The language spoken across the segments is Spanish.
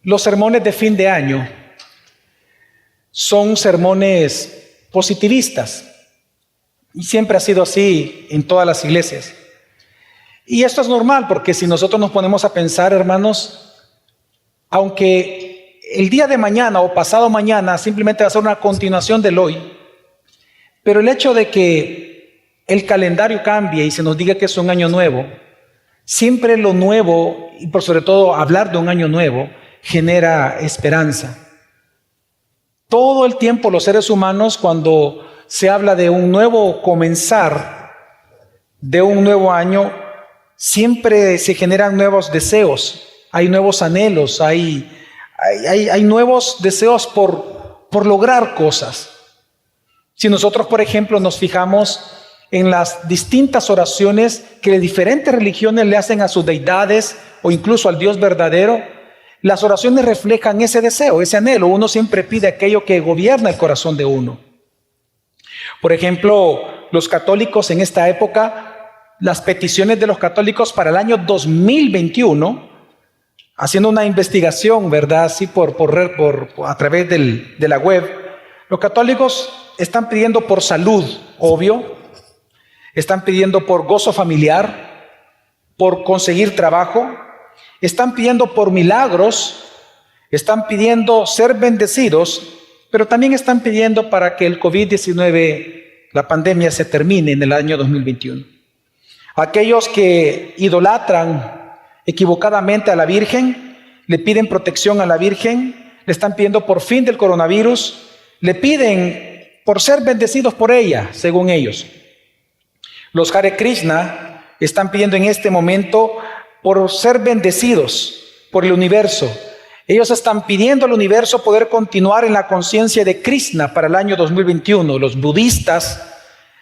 Los sermones de fin de año son sermones positivistas y siempre ha sido así en todas las iglesias. Y esto es normal porque si nosotros nos ponemos a pensar, hermanos, aunque el día de mañana o pasado mañana simplemente va a ser una continuación del hoy, pero el hecho de que el calendario cambie y se nos diga que es un año nuevo, siempre lo nuevo, y por sobre todo hablar de un año nuevo, genera esperanza. Todo el tiempo los seres humanos, cuando se habla de un nuevo comenzar, de un nuevo año, siempre se generan nuevos deseos, hay nuevos anhelos, hay nuevos deseos por lograr cosas. Si nosotros, por ejemplo, nos fijamos en las distintas oraciones que diferentes religiones le hacen a sus deidades o incluso al Dios verdadero, las oraciones reflejan ese deseo, ese anhelo. Uno siempre pide aquello que gobierna el corazón de uno. Por ejemplo, los católicos en esta época, las peticiones de los católicos para el año 2021, haciendo una investigación, ¿verdad? Así a través de la web, los católicos están pidiendo por salud, obvio, están pidiendo por gozo familiar, por conseguir trabajo, están pidiendo por milagros, están pidiendo ser bendecidos, pero también están pidiendo para que el COVID-19, la pandemia, se termine en el año 2021. Aquellos que idolatran equivocadamente a la Virgen, le piden protección a la Virgen, le están pidiendo por fin del coronavirus, le piden por ser bendecidos por ella, según ellos. Los Hare Krishna están pidiendo en este momento por ser bendecidos por el universo. Ellos están pidiendo al universo poder continuar en la conciencia de Krishna para el año 2021. Los budistas,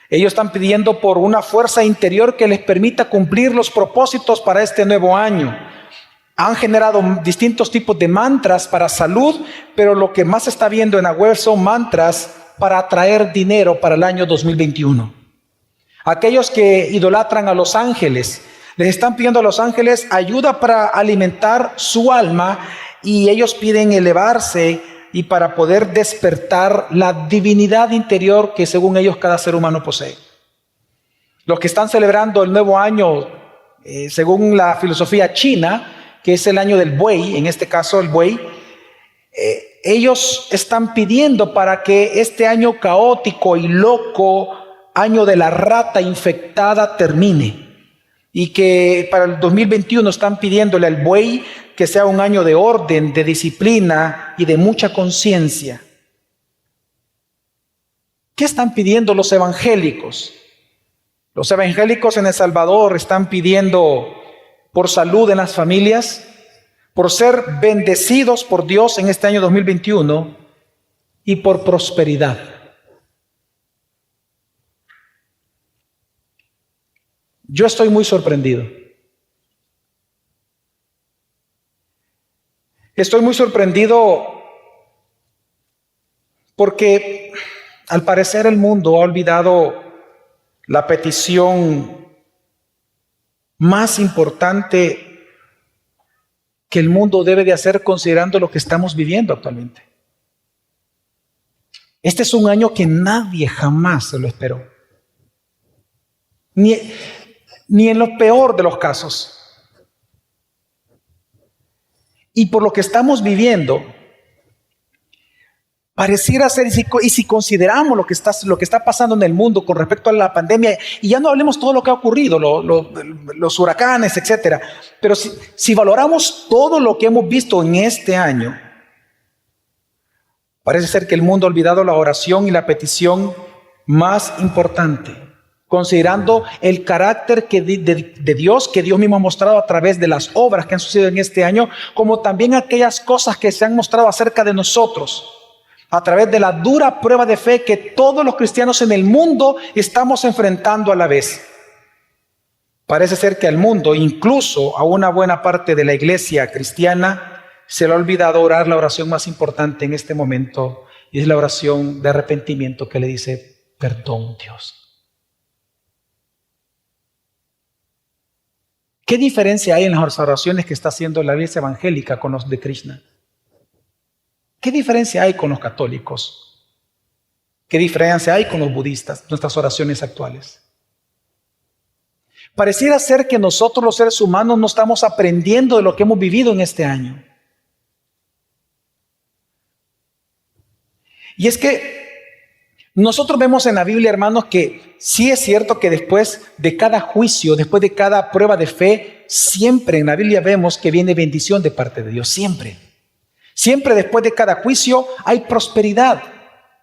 ellos están pidiendo por una fuerza interior que les permita cumplir los propósitos para este nuevo año. Han generado distintos tipos de mantras para salud, pero lo que más se está viendo en la web son mantras para atraer dinero para el año 2021. Aquellos que idolatran a los ángeles, les están pidiendo a los ángeles ayuda para alimentar su alma y ellos piden elevarse y para poder despertar la divinidad interior que según ellos cada ser humano posee. Los que están celebrando el nuevo año, según la filosofía china, que es el año del buey, en este caso el buey, ellos están pidiendo para que este año caótico y loco, año de la rata infectada, termine. Y que para el 2021 están pidiéndole al buey que sea un año de orden, de disciplina y de mucha conciencia. ¿Qué están pidiendo los evangélicos? Los evangélicos en El Salvador están pidiendo por salud en las familias, por ser bendecidos por Dios en este año 2021 y por prosperidad. Yo estoy muy sorprendido. Estoy muy sorprendido porque al parecer el mundo ha olvidado la petición más importante que el mundo debe de hacer considerando lo que estamos viviendo actualmente. Este es un año que nadie jamás se lo esperó. Ni en lo peor de los casos. Y por lo que estamos viviendo, pareciera ser, y si consideramos lo que está pasando en el mundo con respecto a la pandemia, y ya no hablemos todo lo que ha ocurrido, los huracanes, etcétera, pero si valoramos todo lo que hemos visto en este año, parece ser que el mundo ha olvidado la oración y la petición más importante, considerando el carácter de Dios que Dios mismo ha mostrado a través de las obras que han sucedido en este año, como también aquellas cosas que se han mostrado acerca de nosotros, a través de la dura prueba de fe que todos los cristianos en el mundo estamos enfrentando a la vez. Parece ser que al mundo, incluso a una buena parte de la iglesia cristiana, se le ha olvidado orar la oración más importante en este momento, y es la oración de arrepentimiento que le dice: perdón, Dios. ¿Qué diferencia hay en las oraciones que está haciendo la iglesia evangélica con los de Krishna? ¿Qué diferencia hay con los católicos? ¿Qué diferencia hay con los budistas, nuestras oraciones actuales? Pareciera ser que nosotros los seres humanos no estamos aprendiendo de lo que hemos vivido en este año. Y es que nosotros vemos en la Biblia, hermanos, que sí es cierto que después de cada juicio, después de cada prueba de fe, siempre en la Biblia vemos que viene bendición de parte de Dios, siempre. Siempre después de cada juicio hay prosperidad.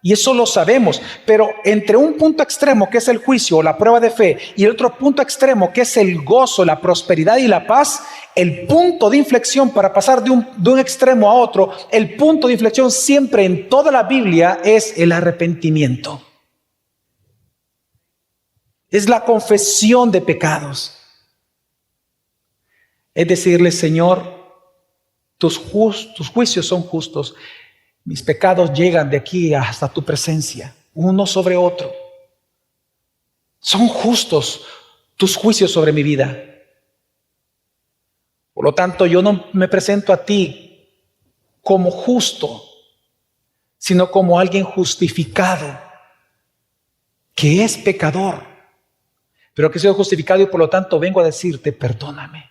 Y eso lo sabemos, pero entre un punto extremo que es el juicio o la prueba de fe y el otro punto extremo que es el gozo, la prosperidad y la paz, el punto de inflexión para pasar de un extremo a otro, el punto de inflexión siempre en toda la Biblia es el arrepentimiento. Es la confesión de pecados. Es decirle, Señor, tus juicios son justos. Mis pecados llegan de aquí hasta tu presencia, uno sobre otro. Son justos tus juicios sobre mi vida. Por lo tanto, yo no me presento a ti como justo, sino como alguien justificado, que es pecador, pero que soy justificado y por lo tanto vengo a decirte, perdóname.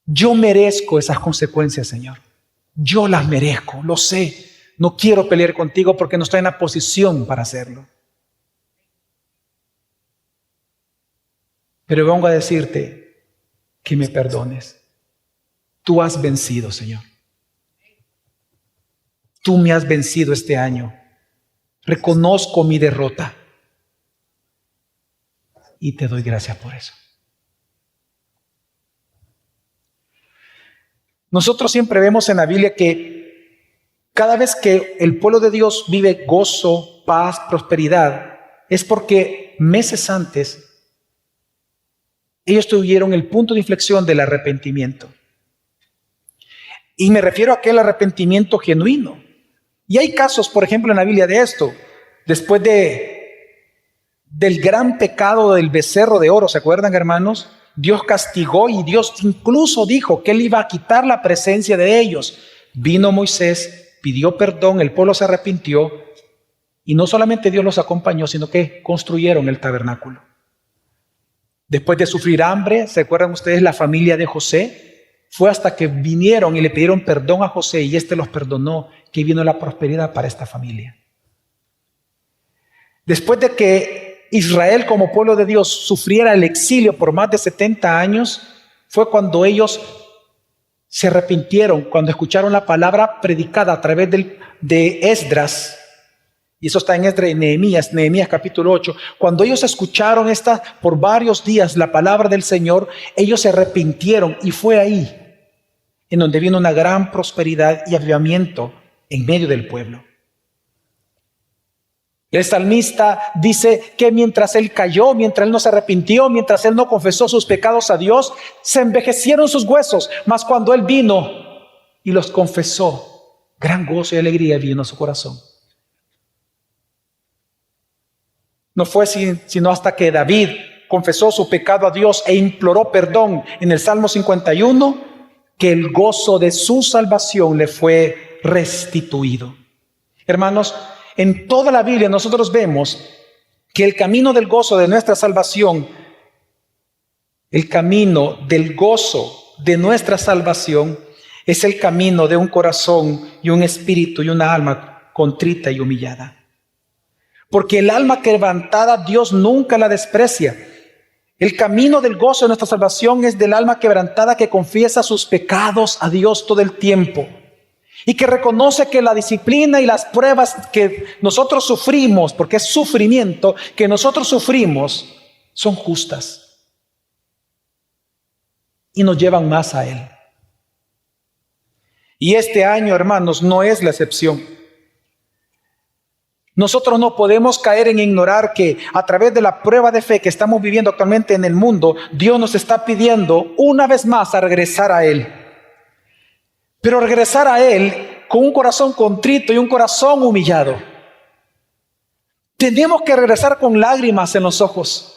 Yo merezco esas consecuencias, Señor. Yo las merezco, lo sé. No quiero pelear contigo porque no estoy en la posición para hacerlo. Pero vengo a decirte que me perdones. Tú has vencido, Señor. Tú me has vencido este año. Reconozco mi derrota. Y te doy gracias por eso. Nosotros siempre vemos en la Biblia que cada vez que el pueblo de Dios vive gozo, paz, prosperidad, es porque meses antes ellos tuvieron el punto de inflexión del arrepentimiento. Y me refiero a aquel arrepentimiento genuino. Y hay casos, por ejemplo, en la Biblia de esto. Después del gran pecado del becerro de oro, ¿se acuerdan, hermanos? Dios castigó y Dios incluso dijo que Él iba a quitar la presencia de ellos. Vino Moisés, pidió perdón, el pueblo se arrepintió y no solamente Dios los acompañó, sino que construyeron el tabernáculo. Después de sufrir hambre, ¿se acuerdan ustedes la familia de José? Fue hasta que vinieron y le pidieron perdón a José y éste los perdonó, que vino la prosperidad para esta familia. Después de que Israel como pueblo de Dios sufriera el exilio por más de 70 años, fue cuando ellos se arrepintieron, cuando escucharon la palabra predicada a través de Esdras, y eso está en Esdras y Nehemías capítulo 8, cuando ellos escucharon por varios días la palabra del Señor, ellos se arrepintieron y fue ahí en donde vino una gran prosperidad y avivamiento en medio del pueblo. El salmista dice que mientras él cayó, mientras él no se arrepintió, mientras él no confesó sus pecados a Dios, se envejecieron sus huesos. Mas cuando él vino y los confesó, gran gozo y alegría vino a su corazón. No fue sino hasta que David confesó su pecado a Dios e imploró perdón en el Salmo 51, que el gozo de su salvación le fue restituido. Hermanos, en toda la Biblia nosotros vemos que el camino del gozo de nuestra salvación, el camino del gozo de nuestra salvación es el camino de un corazón y un espíritu y una alma contrita y humillada. Porque el alma quebrantada Dios nunca la desprecia. El camino del gozo de nuestra salvación es del alma quebrantada que confiesa sus pecados a Dios todo el tiempo. Y que reconoce que la disciplina y las pruebas que nosotros sufrimos, porque es sufrimiento que nosotros sufrimos, son justas. Y nos llevan más a Él. Y este año, hermanos, no es la excepción. Nosotros no podemos caer en ignorar que a través de la prueba de fe que estamos viviendo actualmente en el mundo, Dios nos está pidiendo una vez más a regresar a Él. Pero regresar a Él con un corazón contrito y un corazón humillado. Tenemos que regresar con lágrimas en los ojos.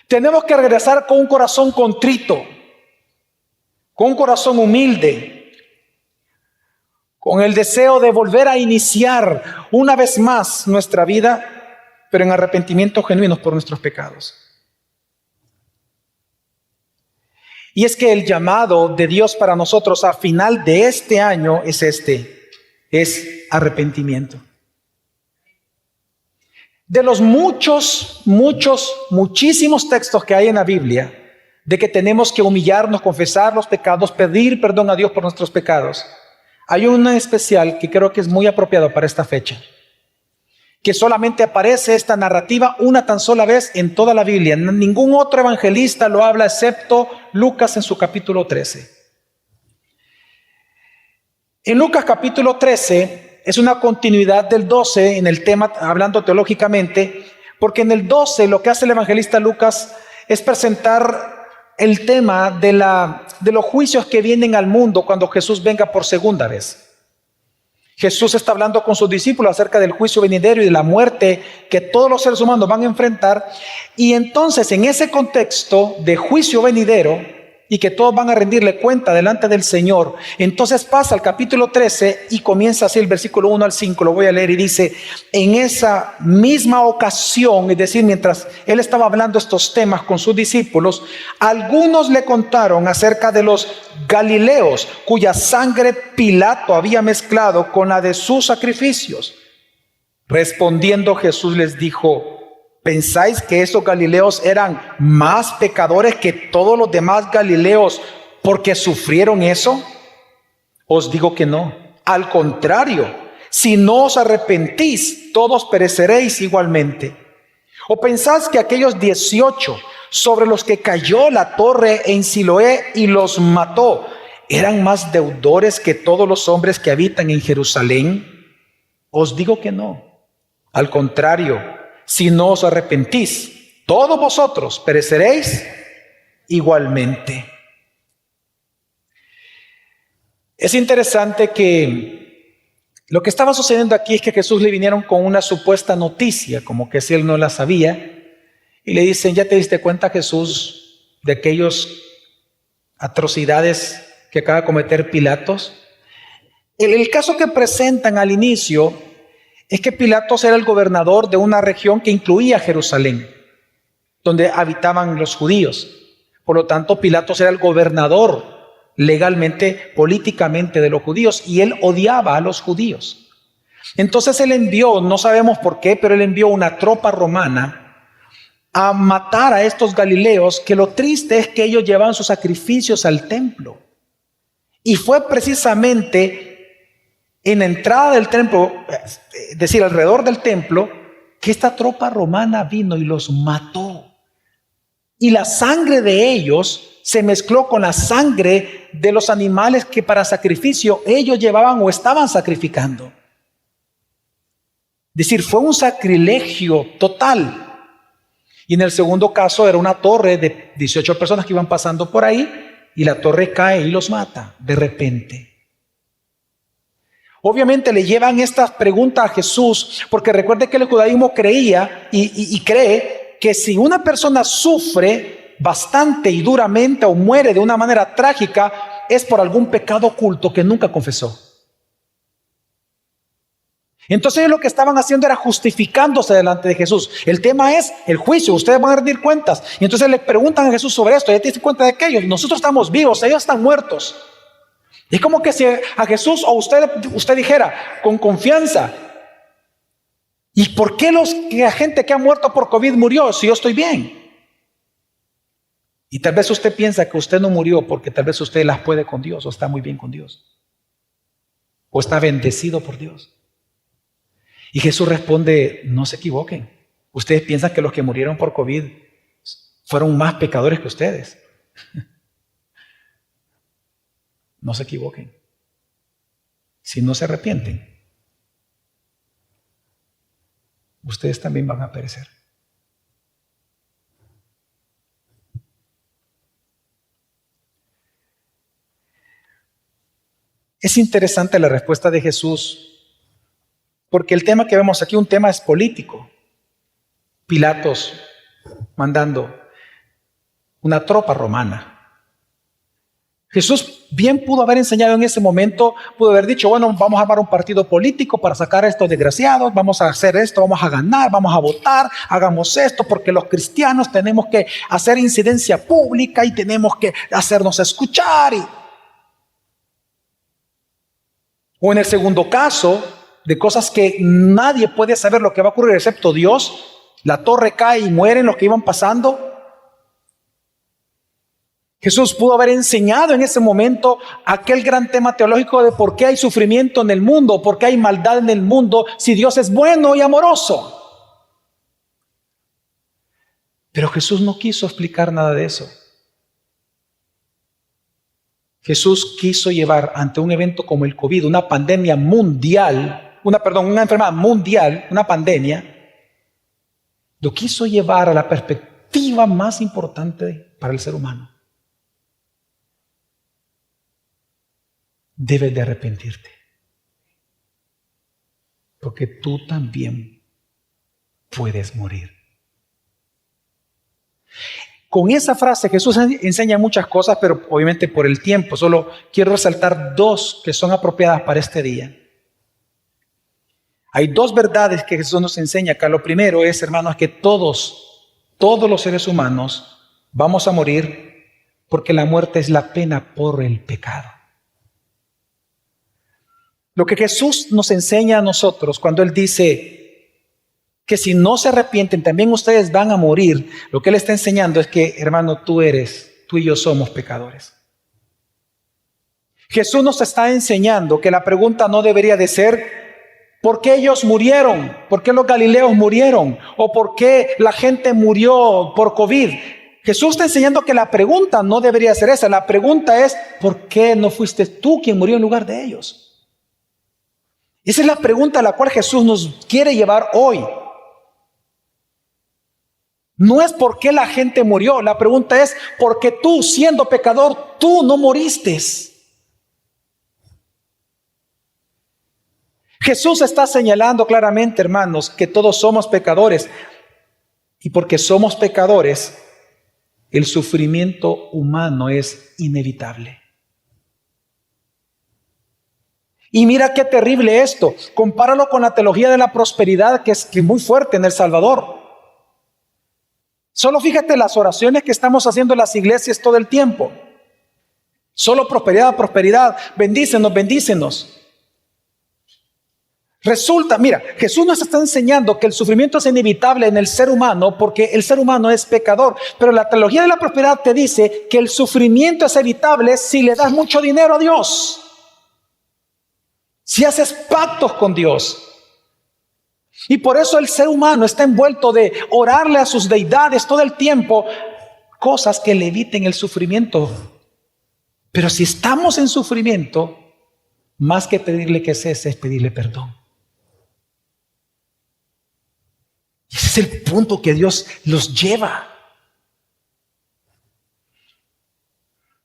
Tenemos que regresar con un corazón contrito. con un corazón humilde, con el deseo de volver a iniciar una vez más nuestra vida, pero en arrepentimiento genuino por nuestros pecados. Y es que el llamado de Dios para nosotros a final de este año es arrepentimiento. De los muchísimos textos que hay en la Biblia, de que tenemos que humillarnos, confesar los pecados, pedir perdón a Dios por nuestros pecados, hay uno en especial que creo que es muy apropiado para esta fecha, que solamente aparece esta narrativa una tan sola vez en toda la Biblia. Ningún otro evangelista lo habla excepto Lucas en su capítulo 13. En Lucas capítulo 13 es una continuidad del 12 en el tema, hablando teológicamente, porque en el 12 lo que hace el evangelista Lucas es presentar el tema de los juicios que vienen al mundo cuando Jesús venga por segunda vez. Jesús está hablando con sus discípulos acerca del juicio venidero y de la muerte que todos los seres humanos van a enfrentar. Y entonces, en ese contexto de juicio venidero y que todos van a rendirle cuenta delante del Señor, entonces pasa al capítulo 13 y comienza así el versículo 1 al 5, lo voy a leer y dice: en esa misma ocasión, es decir, mientras él estaba hablando estos temas con sus discípulos, algunos le contaron acerca de los galileos cuya sangre Pilato había mezclado con la de sus sacrificios. Respondiendo Jesús les dijo: ¿pensáis que esos galileos eran más pecadores que todos los demás galileos porque sufrieron eso? Os digo que no. Al contrario, si no os arrepentís, todos pereceréis igualmente. ¿O pensáis que aquellos 18 sobre los que cayó la torre en Siloé y los mató eran más deudores que todos los hombres que habitan en Jerusalén? Os digo que no. Al contrario, si no os arrepentís, todos vosotros pereceréis igualmente. Es interesante que lo que estaba sucediendo aquí es que a Jesús le vinieron con una supuesta noticia, como que si él no la sabía, y le dicen: ¿ya te diste cuenta, Jesús, de aquellas atrocidades que acaba de cometer Pilatos? El caso que presentan al inicio es que Pilatos era el gobernador de una región que incluía Jerusalén, donde habitaban los judíos. Por lo tanto, Pilatos era el gobernador legalmente, políticamente de los judíos, y él odiaba a los judíos. Entonces él envió, no sabemos por qué, pero él envió una tropa romana a matar a estos galileos, que lo triste es que ellos llevaban sus sacrificios al templo. Y fue precisamente en la entrada del templo, es decir, alrededor del templo, que esta tropa romana vino y los mató. Y la sangre de ellos se mezcló con la sangre de los animales que para sacrificio ellos llevaban o estaban sacrificando. Es decir, fue un sacrilegio total. Y en el segundo caso era una torre de 18 personas que iban pasando por ahí, y la torre cae y los mata de repente. Obviamente le llevan estas preguntas a Jesús, porque recuerde que el judaísmo creía y cree que si una persona sufre bastante y duramente o muere de una manera trágica, es por algún pecado oculto que nunca confesó. Entonces ellos lo que estaban haciendo era justificándose delante de Jesús. El tema es el juicio, ustedes van a rendir cuentas. Y entonces le preguntan a Jesús sobre esto: ¿ya te diste cuenta de aquello? Nosotros estamos vivos, ellos están muertos. Es como que si a Jesús o usted dijera con confianza: ¿y por qué la gente que ha muerto por COVID murió si yo estoy bien? Y tal vez usted piensa que usted no murió porque tal vez usted las puede con Dios, o está muy bien con Dios, o está bendecido por Dios. Y Jesús responde: no se equivoquen. Ustedes piensan que los que murieron por COVID fueron más pecadores que ustedes. No se equivoquen. Si no se arrepienten, ustedes también van a perecer. Es interesante la respuesta de Jesús, porque el tema que vemos aquí, un tema es político. Pilatos mandando una tropa romana. Jesús bien pudo haber enseñado en ese momento, pudo haber dicho, bueno, vamos a armar un partido político para sacar a estos desgraciados, vamos a hacer esto, vamos a ganar, vamos a votar, hagamos esto, porque los cristianos tenemos que hacer incidencia pública y tenemos que hacernos escuchar. O en el segundo caso, de cosas que nadie puede saber lo que va a ocurrir excepto Dios, la torre cae y mueren los que iban pasando. Jesús pudo haber enseñado en ese momento aquel gran tema teológico de por qué hay sufrimiento en el mundo, por qué hay maldad en el mundo, si Dios es bueno y amoroso. Pero Jesús no quiso explicar nada de eso. Jesús quiso llevar ante un evento como el COVID, una pandemia mundial, una enfermedad mundial, una pandemia, lo quiso llevar a la perspectiva más importante para el ser humano. Debes de arrepentirte, porque tú también puedes morir. Con esa frase Jesús enseña muchas cosas, pero obviamente por el tiempo solo quiero resaltar dos que son apropiadas para este día. Hay dos verdades que Jesús nos enseña acá. Lo primero es, hermanos, que todos los seres humanos vamos a morir, porque la muerte es la pena por el pecado. Lo que Jesús nos enseña a nosotros cuando Él dice que si no se arrepienten también ustedes van a morir, lo que Él está enseñando es que, hermano, tú y yo somos pecadores. Jesús nos está enseñando que la pregunta no debería de ser ¿por qué ellos murieron? ¿Por qué los galileos murieron? ¿O por qué la gente murió por COVID? Jesús está enseñando que la pregunta no debería ser esa. La pregunta es ¿por qué no fuiste tú quien murió en lugar de ellos? Esa es la pregunta a la cual Jesús nos quiere llevar hoy. No es por qué la gente murió. La pregunta es ¿por qué tú, siendo pecador, tú no moriste? Jesús está señalando claramente, hermanos, que todos somos pecadores. Y porque somos pecadores, el sufrimiento humano es inevitable. Y mira qué terrible esto. Compáralo con la teología de la prosperidad que es muy fuerte en El Salvador. Solo fíjate las oraciones que estamos haciendo en las iglesias todo el tiempo. Solo prosperidad, prosperidad. Bendícenos, bendícenos. Resulta, mira, Jesús nos está enseñando que el sufrimiento es inevitable en el ser humano porque el ser humano es pecador. Pero la teología de la prosperidad te dice que el sufrimiento es evitable si le das mucho dinero a Dios. Si haces pactos con Dios. Y por eso el ser humano está envuelto de orarle a sus deidades todo el tiempo, cosas que le eviten el sufrimiento. Pero si estamos en sufrimiento, más que pedirle que cese es pedirle perdón. Y ese es el punto que Dios los lleva.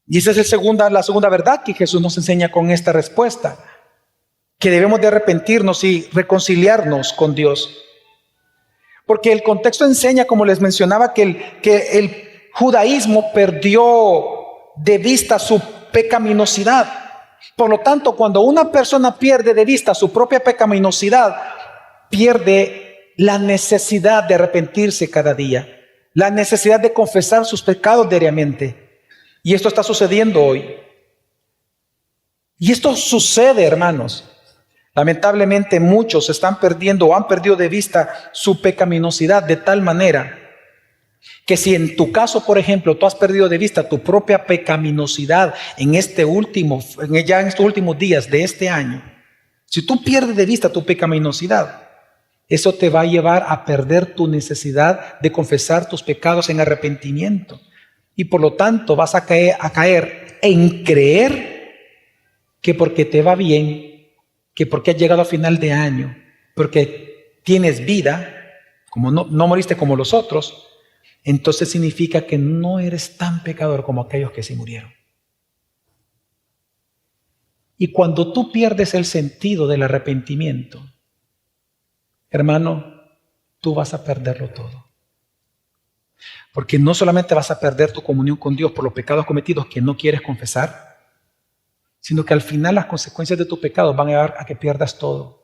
Y esa es la segunda verdad que Jesús nos enseña con esta respuesta. Que debemos de arrepentirnos y reconciliarnos con Dios. Porque el contexto enseña, como les mencionaba, que el judaísmo perdió de vista su pecaminosidad. Por lo tanto, cuando una persona pierde de vista su propia pecaminosidad, pierde la necesidad de arrepentirse cada día, la necesidad de confesar sus pecados diariamente. Y esto está sucediendo hoy. Y esto sucede, hermanos. Lamentablemente muchos están perdiendo o han perdido de vista su pecaminosidad de tal manera que si en tu caso, por ejemplo, tú has perdido de vista tu propia pecaminosidad ya en estos últimos días de este año, si tú pierdes de vista tu pecaminosidad, eso te va a llevar a perder tu necesidad de confesar tus pecados en arrepentimiento. Y por lo tanto vas a caer en creer que porque te va bien, que porque has llegado a final de año, porque tienes vida, como no moriste como los otros, entonces significa que no eres tan pecador como aquellos que sí murieron. Y cuando tú pierdes el sentido del arrepentimiento, hermano, tú vas a perderlo todo. Porque no solamente vas a perder tu comunión con Dios por los pecados cometidos que no quieres confesar, sino que al final las consecuencias de tu pecado van a llevar a que pierdas todo.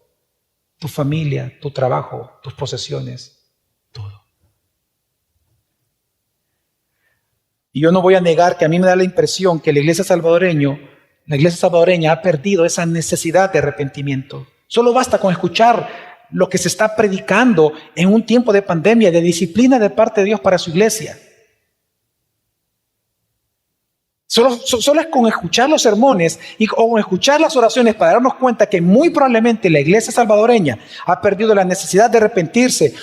Tu familia, tu trabajo, tus posesiones, todo. Y yo no voy a negar que a mí me da la impresión que la iglesia salvadoreña ha perdido esa necesidad de arrepentimiento. Solo basta con escuchar lo que se está predicando en un tiempo de pandemia, de disciplina de parte de Dios para su iglesia. Solo es con escuchar los sermones o con escuchar las oraciones para darnos cuenta que muy probablemente la iglesia salvadoreña ha perdido la necesidad de arrepentirse.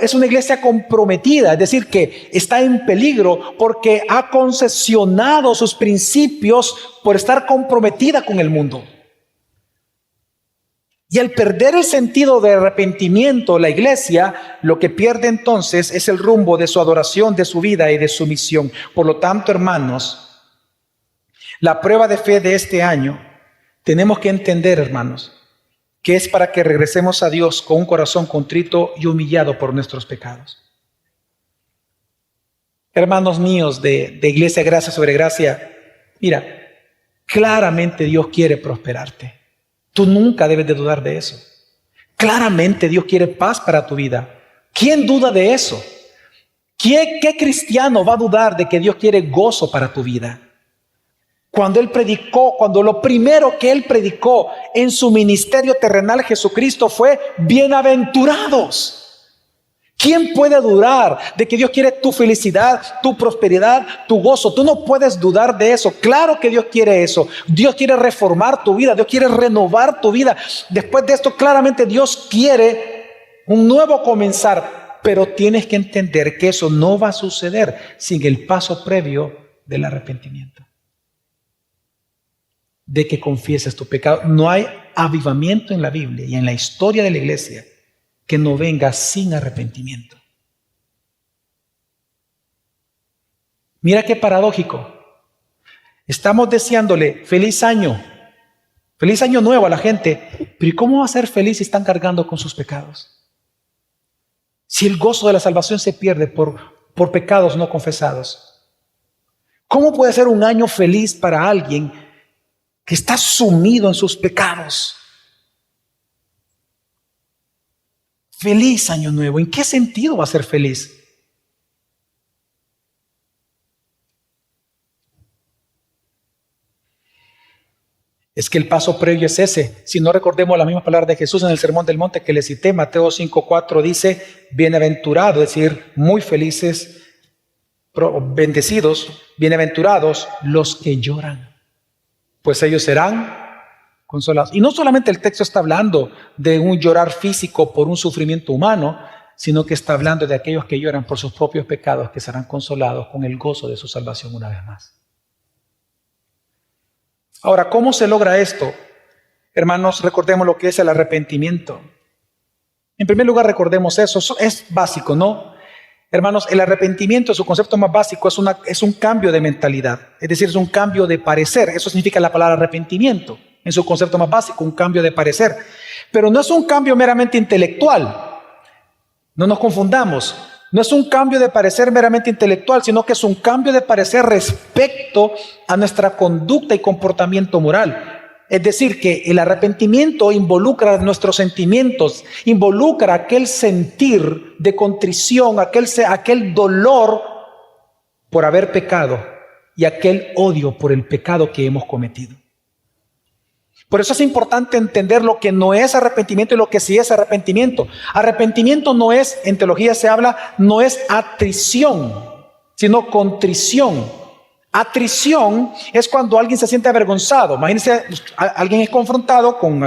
Es una iglesia comprometida, es decir, que está en peligro porque ha concesionado sus principios por estar comprometida con el mundo. Y al perder el sentido de arrepentimiento, la iglesia lo que pierde entonces es el rumbo de su adoración, de su vida y de su misión. Por lo tanto, hermanos, la prueba de fe de este año, tenemos que entender, hermanos, que es para que regresemos a Dios con un corazón contrito y humillado por nuestros pecados. Hermanos míos de Iglesia Gracia sobre Gracia, mira, claramente Dios quiere prosperarte. Tú nunca debes de dudar de eso. Claramente Dios quiere paz para tu vida. ¿Quién duda de eso? ¿Qué cristiano va a dudar de que Dios quiere gozo para tu vida? Cuando lo primero que Él predicó en su ministerio terrenal, Jesucristo, fue bienaventurados. ¿Quién puede dudar de que Dios quiere tu felicidad, tu prosperidad, tu gozo? Tú no puedes dudar de eso. Claro que Dios quiere eso. Dios quiere reformar tu vida. Dios quiere renovar tu vida. Después de esto, claramente Dios quiere un nuevo comenzar. Pero tienes que entender que eso no va a suceder sin el paso previo del arrepentimiento. De que confieses tu pecado. No hay avivamiento en la Biblia y en la historia de la iglesia que no venga sin arrepentimiento. Mira qué paradójico. Estamos deseándole feliz año nuevo a la gente, pero ¿y cómo va a ser feliz si están cargando con sus pecados? Si el gozo de la salvación se pierde por pecados no confesados. ¿Cómo puede ser un año feliz para alguien que está sumido en sus pecados? Feliz año nuevo. ¿En qué sentido va a ser feliz? Es que el paso previo es ese. Si no recordemos la misma palabra de Jesús en el Sermón del Monte que le cité, Mateo 5:4 dice, bienaventurado, es decir, muy felices, bendecidos, bienaventurados los que lloran, pues ellos serán consolados. Y no solamente el texto está hablando de un llorar físico por un sufrimiento humano, sino que está hablando de aquellos que lloran por sus propios pecados, que serán consolados con el gozo de su salvación una vez más. Ahora, ¿cómo se logra esto? Hermanos, recordemos lo que es el arrepentimiento. En primer lugar, recordemos eso es básico, ¿no? Hermanos, el arrepentimiento, su concepto más básico, es un cambio de mentalidad, es decir, es un cambio de parecer. Eso significa la palabra arrepentimiento. En su concepto más básico, un cambio de parecer. Pero no es un cambio meramente intelectual. No nos confundamos. No es un cambio de parecer meramente intelectual, sino que es un cambio de parecer respecto a nuestra conducta y comportamiento moral. Es decir, que el arrepentimiento involucra nuestros sentimientos, involucra aquel sentir de contrición, aquel dolor por haber pecado y aquel odio por el pecado que hemos cometido. Por eso es importante entender lo que no es arrepentimiento y lo que sí es arrepentimiento. Arrepentimiento no es, en teología se habla, no es atrición, sino contrición. Atrición es cuando alguien se siente avergonzado. Imagínense, alguien es confrontado con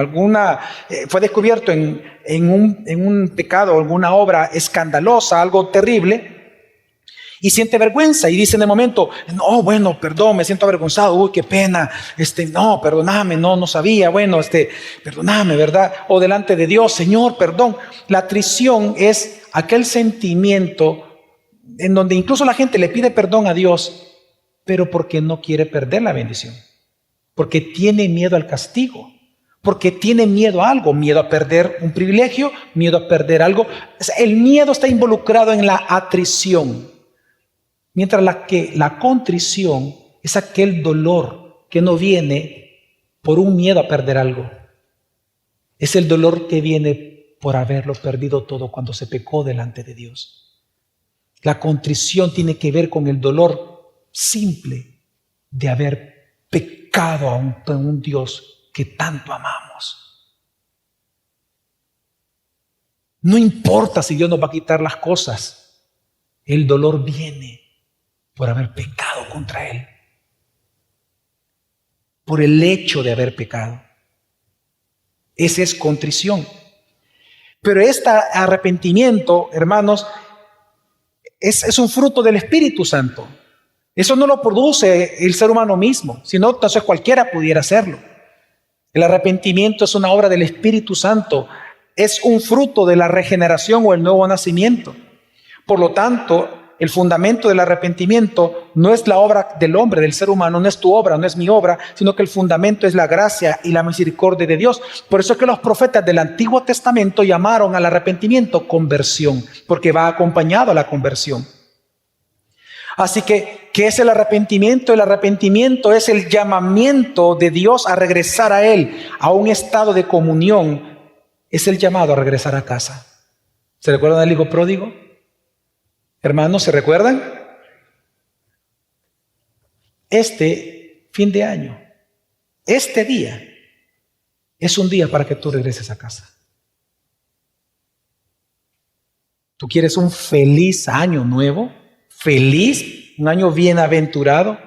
fue descubierto en un pecado, alguna obra escandalosa, algo terrible, y siente vergüenza y dice en el momento, no, bueno, perdón, me siento avergonzado, uy, qué pena, no, perdóname, no sabía, bueno, perdóname, ¿verdad? O delante de Dios, Señor, perdón. La atrición es aquel sentimiento en donde incluso la gente le pide perdón a Dios, pero porque no quiere perder la bendición, porque tiene miedo al castigo, porque tiene miedo a algo, miedo a perder un privilegio, miedo a perder algo. El miedo está involucrado en la atrición. Mientras que la contrición es aquel dolor que no viene por un miedo a perder algo. Es el dolor que viene por haberlo perdido todo cuando se pecó delante de Dios. La contrición tiene que ver con el dolor simple de haber pecado a un Dios que tanto amamos. No importa si Dios nos va a quitar las cosas, el dolor viene por haber pecado contra Él, por el hecho de haber pecado. Esa es contrición. Pero este arrepentimiento, hermanos, es un fruto del Espíritu Santo. Eso no lo produce el ser humano mismo, sino entonces cualquiera pudiera hacerlo. El arrepentimiento es una obra del Espíritu Santo, es un fruto de la regeneración o el nuevo nacimiento. Por lo tanto, el fundamento del arrepentimiento no es la obra del hombre, del ser humano, no es tu obra, no es mi obra, sino que el fundamento es la gracia y la misericordia de Dios. Por eso es que los profetas del Antiguo Testamento llamaron al arrepentimiento conversión, porque va acompañado a la conversión. Así que, ¿qué es el arrepentimiento? El arrepentimiento es el llamamiento de Dios a regresar a Él, a un estado de comunión. Es el llamado a regresar a casa. ¿Se recuerdan del hijo pródigo? Hermanos, ¿se recuerdan? Este fin de año, este día, es un día para que tú regreses a casa. ¿Tú quieres un feliz año nuevo? ¿Feliz? ¿Un año bienaventurado?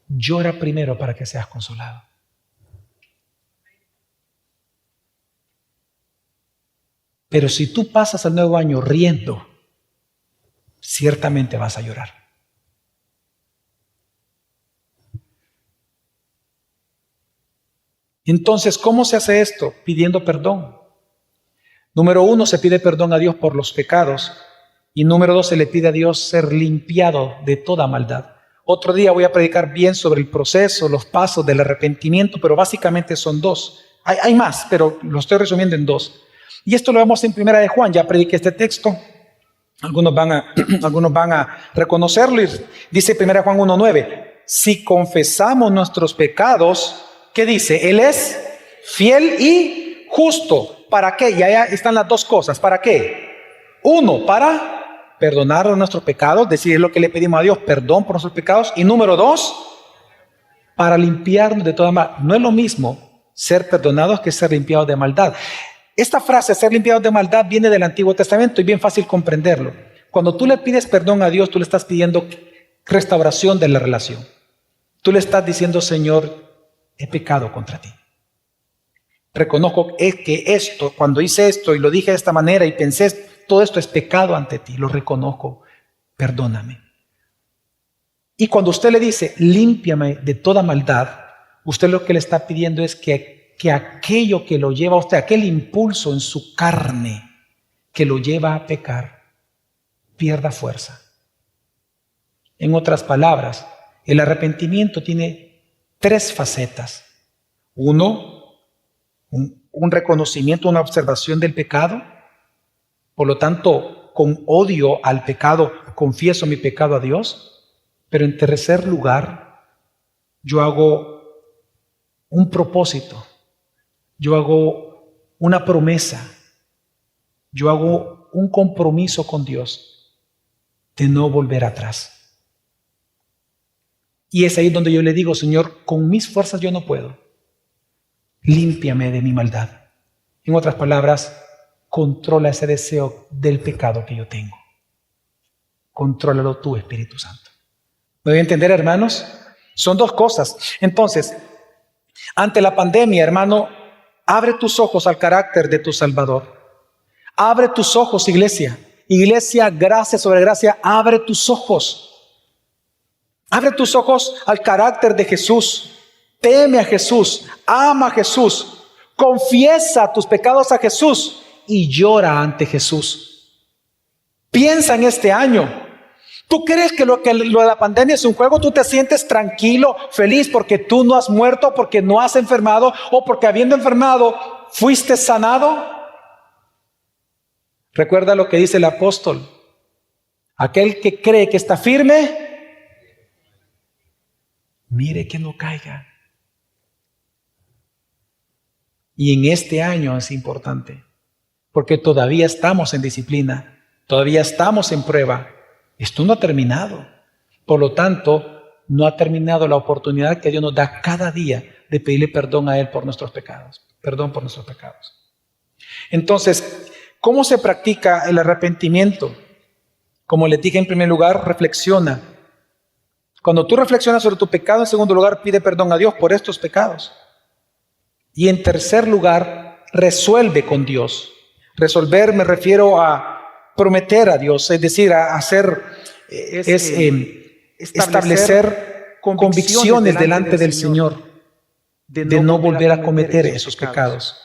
Llora primero para que seas consolado. Pero si tú pasas el nuevo año riendo, ciertamente vas a llorar. Entonces, ¿cómo se hace esto? Pidiendo perdón. Número 1, se pide perdón a Dios por los pecados. Y número 2, se le pide a Dios ser limpiado de toda maldad. Otro día voy a predicar bien sobre el proceso, los pasos del arrepentimiento, pero básicamente son 2. Hay más, pero lo estoy resumiendo en 2. Y esto lo vemos en Primera de Juan. Ya prediqué este texto. Algunos van a reconocerlo. Y dice 1 Juan 1:9, si confesamos nuestros pecados, ¿qué dice? Él es fiel y justo. ¿Para qué? Y allá están las 2 cosas. ¿Para qué? 1, para perdonar nuestros pecados, decir lo que le pedimos a Dios, perdón por nuestros pecados. Y número 2, para limpiarnos de toda maldad. No es lo mismo ser perdonados que ser limpiados de maldad. Esta frase, ser limpiados de maldad, viene del Antiguo Testamento y bien fácil comprenderlo. Cuando tú le pides perdón a Dios, tú le estás pidiendo restauración de la relación. Tú le estás diciendo, Señor, he pecado contra ti. Reconozco que esto, cuando hice esto y lo dije de esta manera y pensé, todo esto es pecado ante ti. Lo reconozco, perdóname. Y cuando usted le dice, límpiame de toda maldad, usted lo que le está pidiendo es que aquello que lo lleva a usted, aquel impulso en su carne que lo lleva a pecar, pierda fuerza. En otras palabras, el arrepentimiento tiene 3 facetas. 1, un reconocimiento, una observación del pecado. Por lo tanto, con odio al pecado, confieso mi pecado a Dios. Pero en tercer lugar, yo hago un propósito. Yo hago una promesa, yo hago un compromiso con Dios de no volver atrás. Y es ahí donde yo le digo, Señor, con mis fuerzas yo no puedo. Límpiame de mi maldad. En otras palabras, controla ese deseo del pecado que yo tengo. Contrólalo tú, Espíritu Santo. ¿Me voy a entender, hermanos? Son 2 cosas. Entonces, ante la pandemia, hermano, abre tus ojos al carácter de tu Salvador. Abre tus ojos, iglesia. Iglesia, gracia sobre gracia, abre tus ojos. Abre tus ojos al carácter de Jesús. Teme a Jesús, ama a Jesús, confiesa tus pecados a Jesús y llora ante Jesús. Piensa en este año. ¿Tú crees que lo de la pandemia es un juego? ¿Tú te sientes tranquilo, feliz porque tú no has muerto, porque no has enfermado o porque habiendo enfermado fuiste sanado? Recuerda lo que dice el apóstol. Aquel que cree que está firme, mire que no caiga. Y en este año es importante, porque todavía estamos en disciplina, todavía estamos en prueba. Esto no ha terminado. Por lo tanto, no ha terminado la oportunidad que Dios nos da cada día de pedirle perdón a Él por nuestros pecados. Perdón por nuestros pecados. Entonces, ¿cómo se practica el arrepentimiento? Como les dije, en primer lugar, reflexiona. Cuando tú reflexionas sobre tu pecado, en segundo lugar, pide perdón a Dios por estos pecados. Y en tercer lugar, resuelve con Dios. Resolver me refiero a prometer a Dios, es decir, a hacer, establecer convicciones delante del Señor de no volver a cometer esos pecados.